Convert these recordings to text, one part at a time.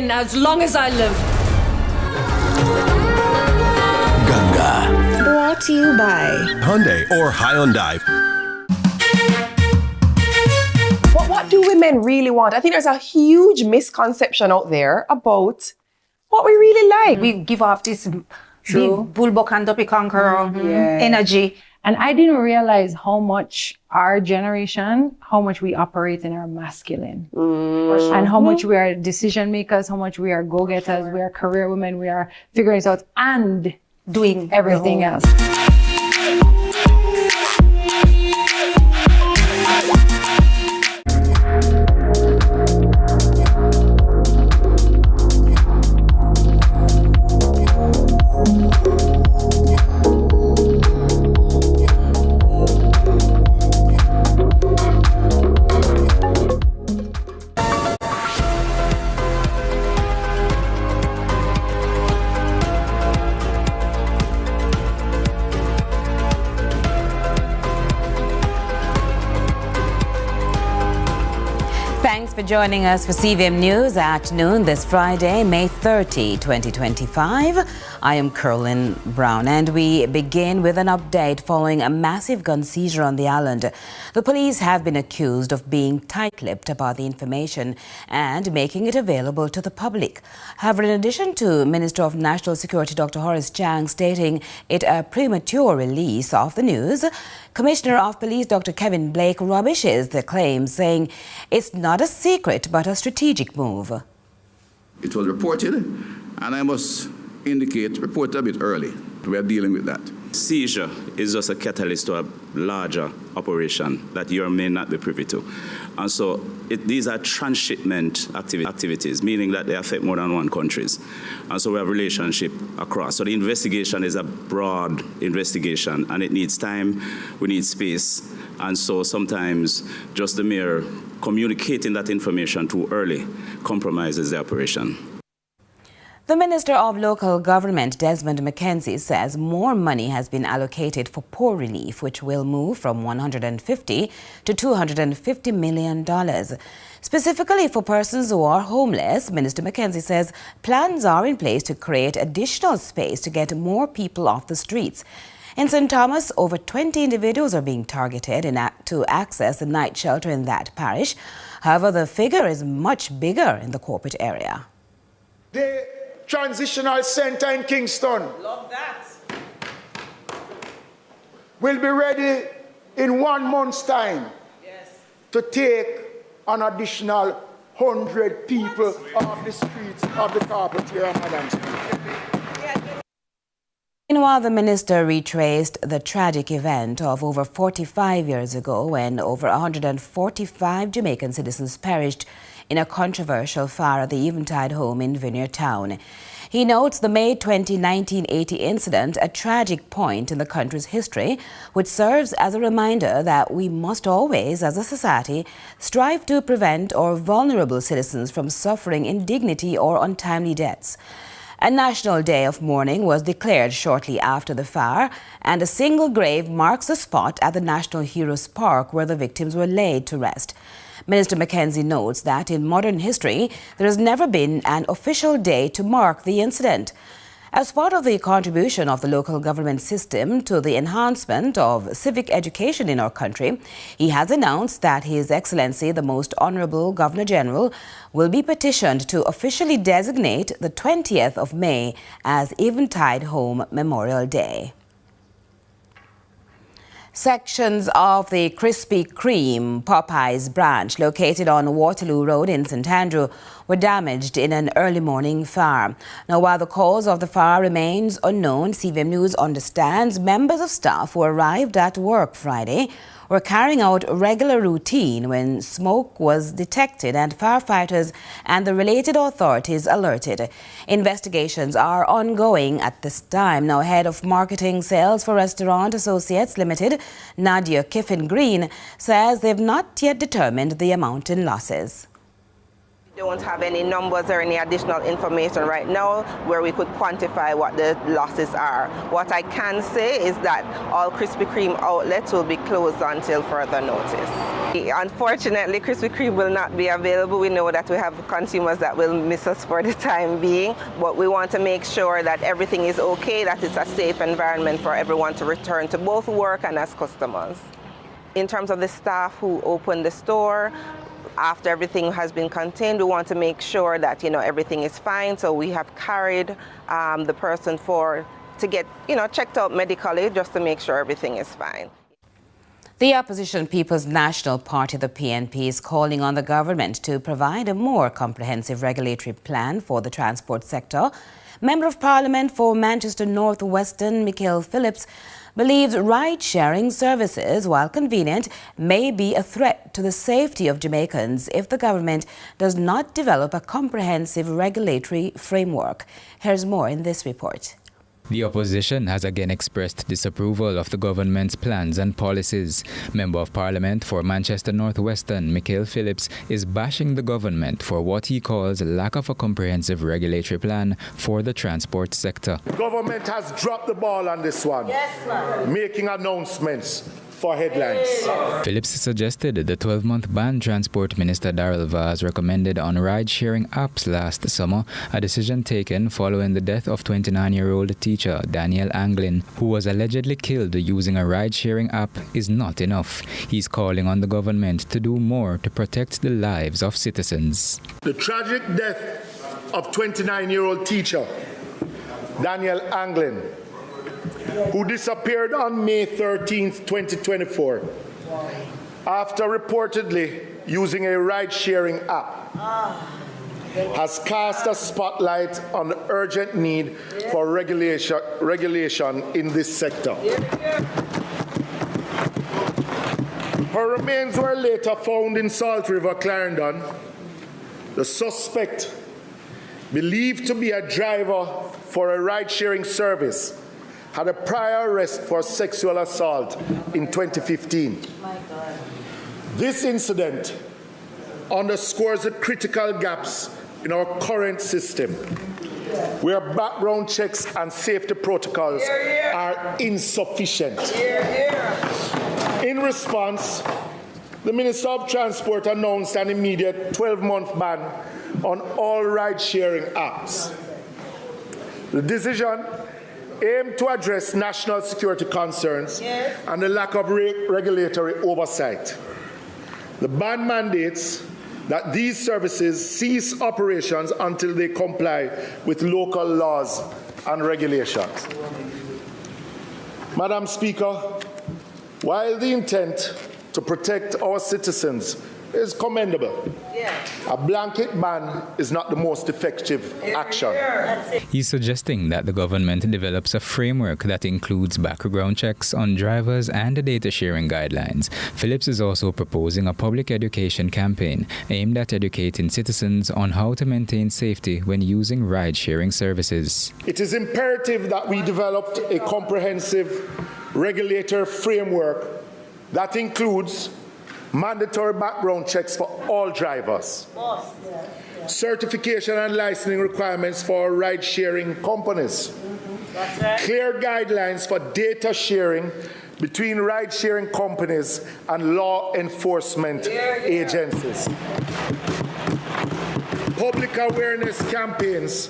win as long as I live. Ganga. Brought to you by Hyundai or Hyundai. What do women really want? I think there's a huge misconception out there about what we really like. We give off this big bulldog and duppy conqueror energy. And I didn't realize how much our generation, how much we operate in our masculine. And how much we are decision makers, how much we are go-getters, we are career women, we are figuring it out and doing everything else. Thanks for joining us for CVM News at noon this Friday, May 30, 2025. I am Curlin Brown, and we begin with an update following a massive gun seizure on the island. The police have been accused of being tight-lipped about the information and making it available to the public. However, in addition to Minister of National Security Dr. Horace Chang stating it a premature release of the news, Commissioner of Police Dr. Kevin Blake rubbishes the claim, saying it's not a secret but a strategic move. It was reported, and I must indicate, report a bit early. We are dealing with that. Seizure is just a catalyst to a larger operation that you may not be privy to. And so these are transshipment activities, meaning that they affect more than one countries. And so we have relationship across. So the investigation is a broad investigation, and it needs time, we need space. And so sometimes just the mere communicating that information too early compromises the operation. The Minister of Local Government, Desmond McKenzie, says more money has been allocated for poor relief, which will move from $150 to $250 million. Specifically for persons who are homeless, Minister McKenzie says plans are in place to create additional space to get more people off the streets. In St. Thomas, over 20 individuals are being targeted to access the night shelter in that parish. However, the figure is much bigger in the corporate area. The transitional center in Kingston. Love that. Will be ready in 1 month's time to take an additional 100 people off the streets of the carpet here on Adams Street. Meanwhile, the minister retraced the tragic event of over 45 years ago when over 145 Jamaican citizens perished in a controversial fire at the Eventide home in Vineyard Town. He notes the May 20, 1980 incident, a tragic point in the country's history, which serves as a reminder that we must always, as a society, strive to prevent our vulnerable citizens from suffering indignity or untimely deaths. A national day of mourning was declared shortly after the fire, and a single grave marks the spot at the National Heroes Park where the victims were laid to rest. Minister McKenzie notes that in modern history, there has never been an official day to mark the incident. As part of the contribution of the local government system to the enhancement of civic education in our country, he has announced that His Excellency, the Most Honourable Governor-General, will be petitioned to officially designate the 20th of May as Eventide Home Memorial Day. Sections of the Krispy Kreme Popeyes branch located on Waterloo Road in St. Andrew were damaged in an early morning fire. Now, while the cause of the fire remains unknown, CVM News understands members of staff who arrived at work Friday were carrying out regular routine when smoke was detected and firefighters and the related authorities alerted. Investigations are ongoing at this time. Now, Head of Marketing Sales for Restaurant Associates Limited, Nadia Kiffin-Green, says they've not yet determined the amount in losses. We don't have any numbers or any additional information right now where we could quantify what the losses are. What I can say is that all Krispy Kreme outlets will be closed until further notice. Unfortunately, Krispy Kreme will not be available. We know that we have consumers that will miss us for the time being, but we want to make sure that everything is okay, that it's a safe environment for everyone to return to both work and as customers. In terms of the staff who opened the store, after everything has been contained, we want to make sure that everything is fine. So we have carried the person to get checked out medically just to make sure everything is fine. The opposition People's National Party, the PNP, is calling on the government to provide a more comprehensive regulatory plan for the transport sector. Member of Parliament for Manchester North Western, Michael Phillips, believes ride-sharing services, while convenient, may be a threat to the safety of Jamaicans if the government does not develop a comprehensive regulatory framework. Here's more in this report. The opposition has again expressed disapproval of the government's plans and policies. Member of Parliament for Manchester North Western, Michael Phillips, is bashing the government for what he calls lack of a comprehensive regulatory plan for the transport sector. The government has dropped the ball on this one, making announcements for headlines. Phillips suggested the 12-month ban Transport Minister Darrell Vaz recommended on ride-sharing apps last summer, a decision taken following the death of 29-year-old teacher Daniel Anglin, who was allegedly killed using a ride-sharing app, is not enough. He's calling on the government to do more to protect the lives of citizens. The tragic death of 29-year-old teacher Daniel Anglin, who disappeared on May 13, 2024, after reportedly using a ride-sharing app, has cast a spotlight on the urgent need for regulation in this sector. Her remains were later found in Salt River, Clarendon. The suspect, believed to be a driver for a ride-sharing service, had a prior arrest for sexual assault in 2015. This incident underscores the critical gaps in our current system, where background checks and safety protocols are insufficient. In response, the Minister of Transport announced an immediate 12-month ban on all ride-sharing apps. The decision aimed to address national security concerns and the lack of regulatory oversight. The ban mandates that these services cease operations until they comply with local laws and regulations. Madam Speaker, while the intent to protect our citizens is commendable, a blanket ban is not the most effective action. He's suggesting that the government develops a framework that includes background checks on drivers and the data sharing guidelines. Phillips is also proposing a public education campaign aimed at educating citizens on how to maintain safety when using ride-sharing services. It is imperative that we develop a comprehensive regulator framework that includes mandatory background checks for all drivers, certification and licensing requirements for ride-sharing companies, clear guidelines for data sharing between ride-sharing companies and law enforcement agencies, public awareness campaigns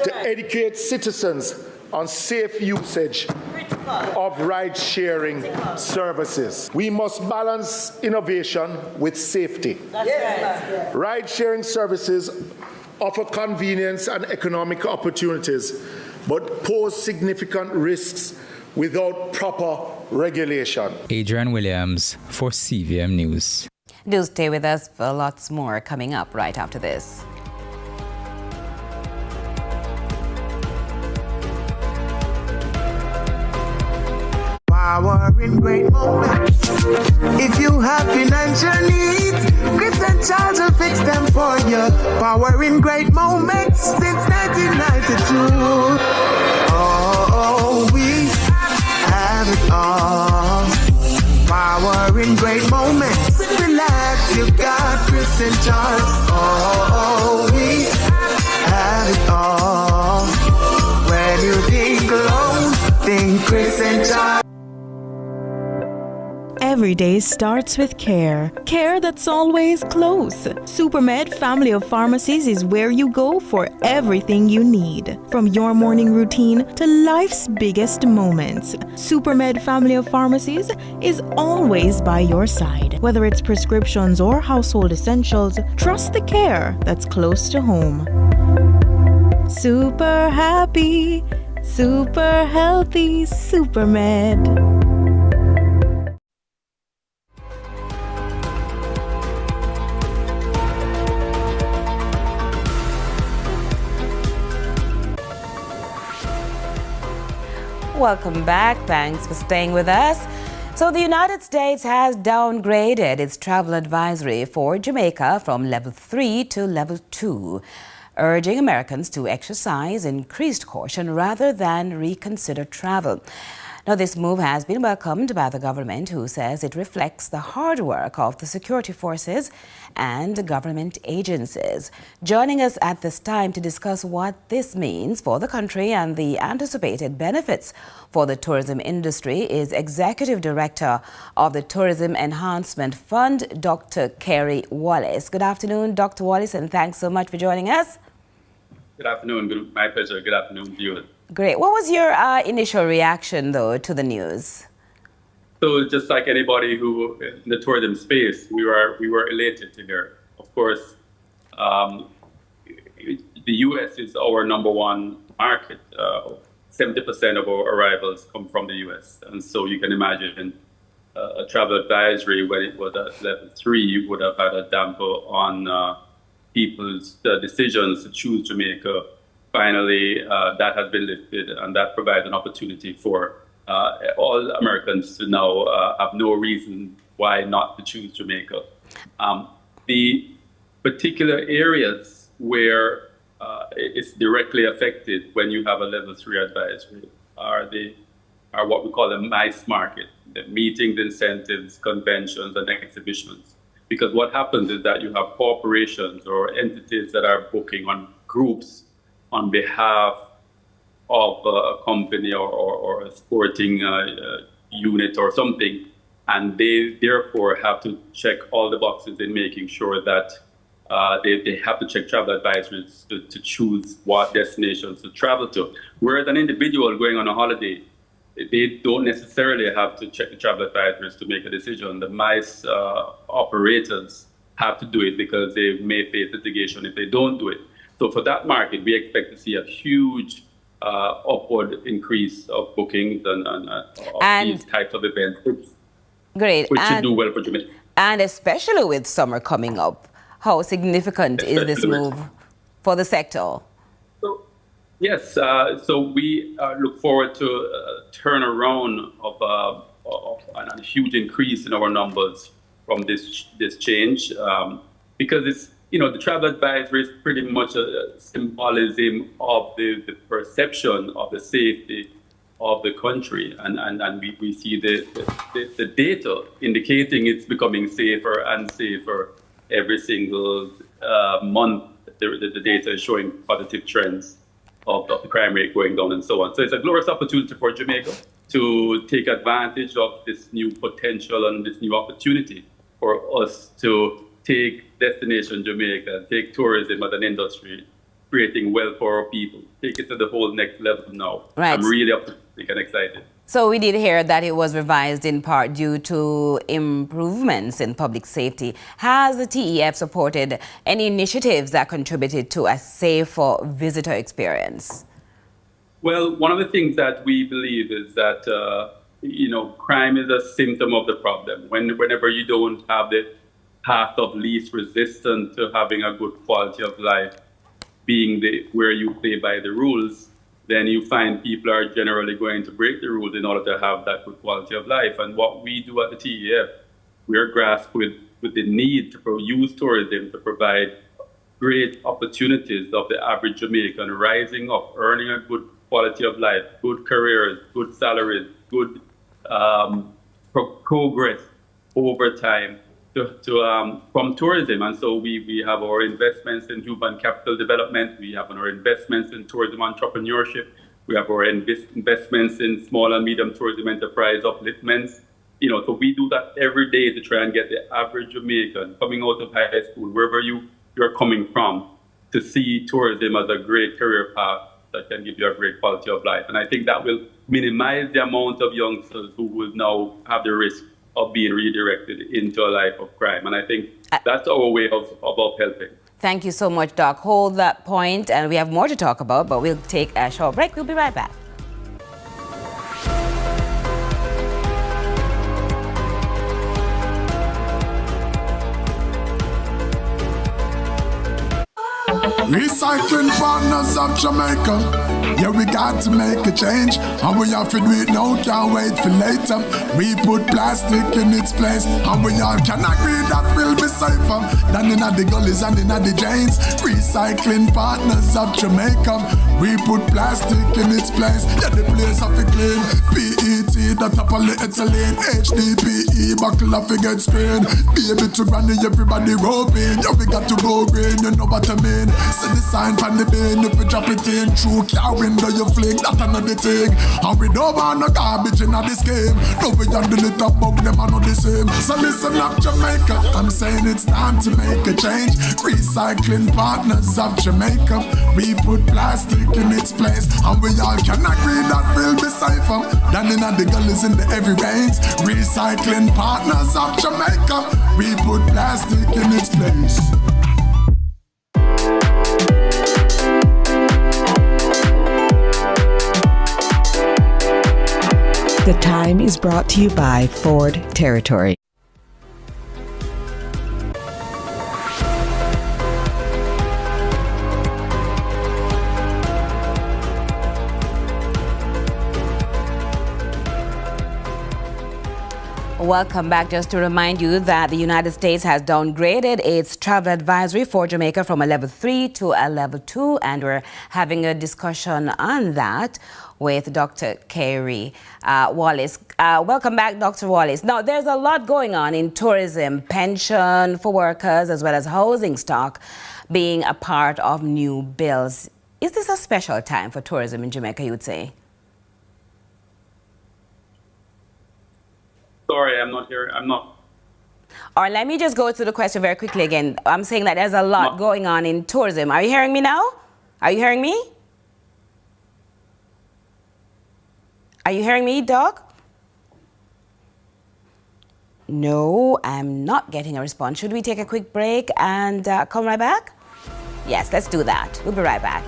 to educate citizens on safe usage of ride-sharing services. We must balance innovation with safety. Ride-sharing services offer convenience and economic opportunities, but pose significant risks without proper regulation. Adrian Williams for CVM News. Do stay with us for lots more coming up right after this. Power in great moments. If you have financial needs, Chris and Charles will fix them for you. Power in great moments since 1992. Oh, we have it all. Power in great moments. Relax, you got Chris and Charles. Oh, we have it all. When you think loans, think Chris and Charles. every day starts with care. Care that's always close. Supermed family of pharmacies is where you go for everything you need. From your morning routine to life's biggest moments. Supermed family of pharmacies is always by your side. Whether it's prescriptions or household essentials, trust the care that's close to home. Super happy, super healthy, Supermed. Welcome back. Thanks for staying with us. So the United States has downgraded its travel advisory for Jamaica from level 3 to level 2, urging Americans to exercise increased caution rather than reconsider travel. Now, this move has been welcomed by the government, who says it reflects the hard work of the security forces and government agencies. Joining us at this time to discuss what this means for the country and the anticipated benefits for the tourism industry is Executive Director of the Tourism Enhancement Fund, Dr. Kerry Wallace. Good afternoon, Dr. Wallace, and thanks so much for joining us. Good afternoon. My pleasure. Good afternoon, viewers. Great. What was your initial reaction, though, to the news? So, just like anybody who in the tourism space, we were elated to hear. Of course, the U.S. is our number one market. 70% of our arrivals come from the U.S., and so you can imagine a travel advisory when it was at level 3 would have had a damper on people's decisions to choose Jamaica. Finally, that has been lifted, and that provides an opportunity for all Americans to now have no reason why not to choose Jamaica. The particular areas where it's directly affected when you have a level 3 advisory are what we call the MICE market, the meetings, incentives, conventions, and exhibitions. Because what happens is that you have corporations or entities that are booking on groups on behalf of a company or a sporting unit or something, and they therefore have to check all the boxes in making sure that they have to check travel advisories to choose what destinations to travel to. Whereas an individual going on a holiday, they don't necessarily have to check the travel advisories to make a decision. The MICE operators have to do it because they may face litigation if they don't do it. So for that market, we expect to see a huge upward increase of bookings and these types of events, great, which should do well for Jamaica. And especially with summer coming up, how significant is this move for the sector? Yes, so we look forward to a turnaround of a huge increase in our numbers from this change, because it's, the travel advisory is pretty much a symbolism of the perception of the safety of the country, and we see the data indicating it's becoming safer and safer every single month. The data is showing positive trends of the crime rate going down and so on. So it's a glorious opportunity for Jamaica to take advantage of this new potential and this new opportunity for us to take Destination Jamaica, take tourism as an industry, creating wealth for our people, take it to the whole next level now. Right. I'm really optimistic and excited. So we did hear that it was revised in part due to improvements in public safety. Has the TEF supported any initiatives that contributed to a safer visitor experience? Well, one of the things that we believe is that, crime is a symptom of the problem. Whenever you don't have the path of least resistance to having a good quality of life, being where you play by the rules, then you find people are generally going to break the rules in order to have that good quality of life. And what we do at the TEF, we're grasped with the need to use tourism to provide great opportunities of the average Jamaican rising up, earning a good quality of life, good careers, good salaries, good progress over time from tourism. And so we have our investments in human capital development. We have our investments in tourism entrepreneurship. We have our investments in small and medium tourism enterprise upliftments. So we do that every day to try and get the average Jamaican coming out of high school, wherever you're coming from, to see tourism as a great career path that can give you a great quality of life. And I think that will minimize the amount of youngsters who will now have the risk of being redirected into a life of crime. And I think that's our way of helping. Thank you so much, Doc. Hold that point, and we have more to talk about, but we'll take a short break. We'll be right back. Recycling partners of Jamaica. Yeah, we got to make a change, and we have to do it now, can't wait for later. We put plastic in its place, and we all can agree that will be safer than in the gullies and in the drains. Recycling partners of Jamaica. We put plastic in its place, yeah, the place have to clean. PET, the top of the ethylene. HDPE, buckle up against screen. Baby to granny, everybody roping. Yeah, we got to go green, you know what I mean. See the sign from the bin, if we drop it in through car window, you flick, that another thing. And we don't want no garbage in this game. No, we handle it up, but them are not the same. So listen up, Jamaica, I'm saying it's time to make a change. Recycling partners of Jamaica. We put plastic in its place, and we all can agree that will be safer than in the gullies in the every rains. Recycling partners of Jamaica. We put plastic in its place. The Time is brought to you by Ford Territory. Welcome back. Just to remind you that the United States has downgraded its travel advisory for Jamaica from a level 3 to a level 2, and we're having a discussion on that with Dr. Carey Wallace. Welcome back, Dr. Wallace. Now, there's a lot going on in tourism, pension for workers, as well as housing stock being a part of new bills. Is this a special time for tourism in Jamaica, you would say? Sorry, I'm not here. I'm not. All right, let me just go to the question very quickly again. I'm saying that there's a lot going on in tourism. Are you hearing me now? Are you hearing me? Are you hearing me, Doc? No, I'm not getting a response. Should we take a quick break and come right back? Yes, let's do that. We'll be right back.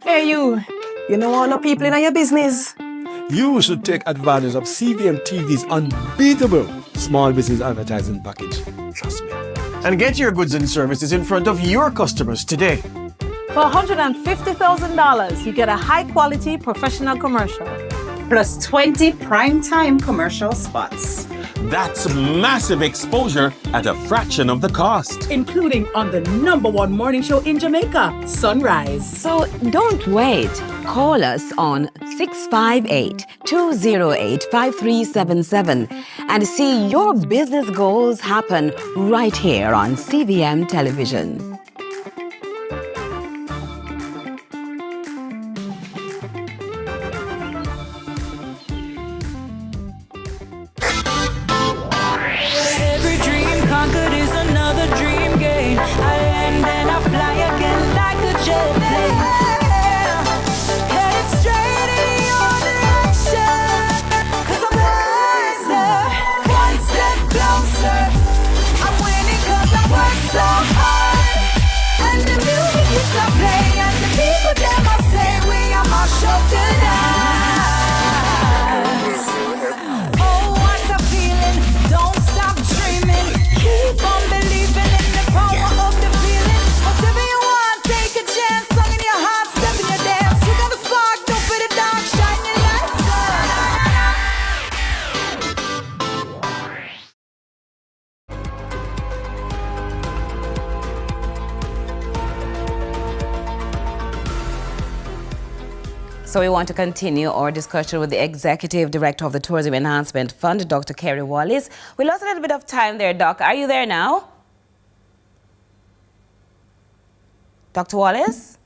Hey, you don't want no people in your business? You should take advantage of CVM TV's unbeatable small business advertising package. Trust me. And get your goods and services in front of your customers today. For $150,000, you get a high-quality professional commercial. Plus 20 prime-time commercial spots. That's massive exposure at a fraction of the cost. Including on the #1 morning show in Jamaica, Sunrise. So don't wait. Call us on 658-208-5377 and see your business goals happen right here on CVM Television. I'm winning 'cause I work so hard. So we want to continue our discussion with the Executive Director of the Tourism Enhancement Fund, Dr. Kerry Wallace. We lost a little bit of time there, Doc. Are you there now? Dr. Wallace?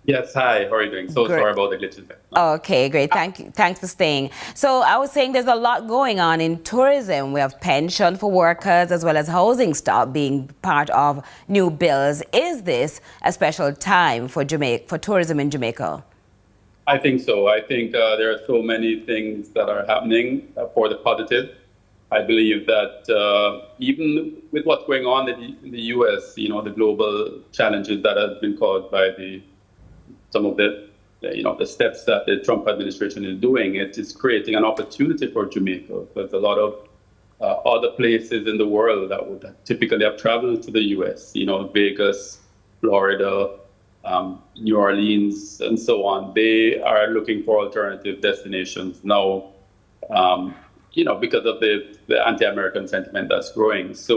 Yes, hi. How are you doing? So Great. sorry about the glitches there. Okay, great. Thank you. Thanks for staying. So I was saying there's a lot going on in tourism. We have pension for workers as well as housing stock being part of new bills. Is this a special time for tourism in Jamaica? I think so. I think there are so many things that are happening for the positive. I believe that even with what's going on in the U.S., the global challenges that have been caused by some of the steps that the Trump administration is doing, it is creating an opportunity for Jamaica. There's a lot of other places in the world that would typically have traveled to the U.S., Vegas, Florida, New Orleans, and so on. They are looking for alternative destinations now, because of the anti-American sentiment that's growing. So